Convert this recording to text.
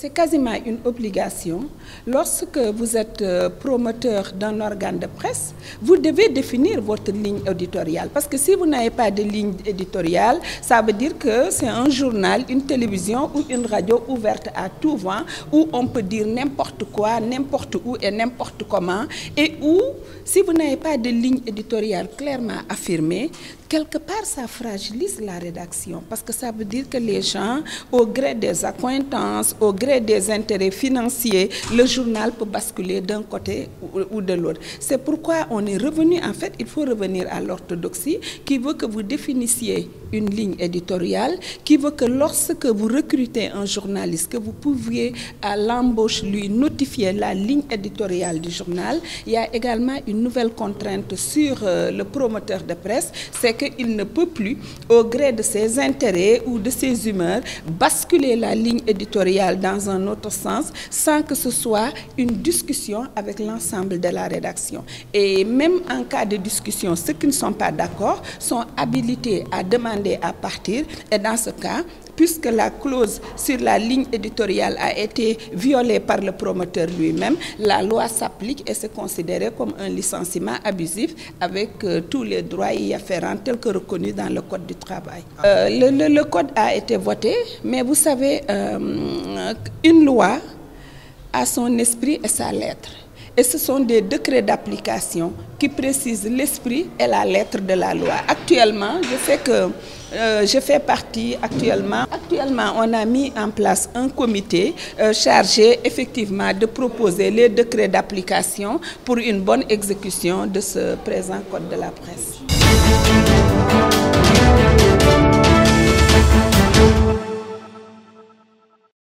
c'est quasiment une obligation. Lorsque vous êtes promoteur d'un organe de presse, vous devez définir votre ligne éditoriale. Parce que si vous n'avez pas de ligne éditoriale, ça veut dire que c'est un journal, une télévision ou une radio ouverte à tout vent, où on peut dire n'importe quoi, n'importe où et n'importe comment, et où, si vous n'avez pas de ligne éditoriale clairement affirmée, quelque part, ça fragilise la rédaction parce que ça veut dire que les gens, au gré des accointances, au gré des intérêts financiers, le journal peut basculer d'un côté ou de l'autre. C'est pourquoi on est revenu, en fait, il faut revenir à l'orthodoxie qui veut que vous définissiez une ligne éditoriale, qui veut que lorsque vous recrutez un journaliste, que vous pouviez à l'embauche lui notifier la ligne éditoriale du journal. Il y a également une nouvelle contrainte sur le promoteur de presse, c'est qu'il ne peut plus, au gré de ses intérêts ou de ses humeurs, basculer la ligne éditoriale dans un autre sens sans que ce soit une discussion avec l'ensemble de la rédaction. Et même en cas de discussion, ceux qui ne sont pas d'accord sont habilités à demander à partir. Et dans ce cas, puisque la clause sur la ligne éditoriale a été violée par le promoteur lui-même, la loi s'applique et c'est considéré comme un licenciement abusif avec tous les droits y afférents tels que reconnus dans le Code du travail. Le Code a été voté, mais vous savez, une loi a son esprit et sa lettre. Et ce sont des décrets d'application qui précisent l'esprit et la lettre de la loi. Actuellement, je fais partie actuellement. Actuellement, on a mis en place un comité chargé effectivement de proposer les décrets d'application pour une bonne exécution de ce présent code de la presse.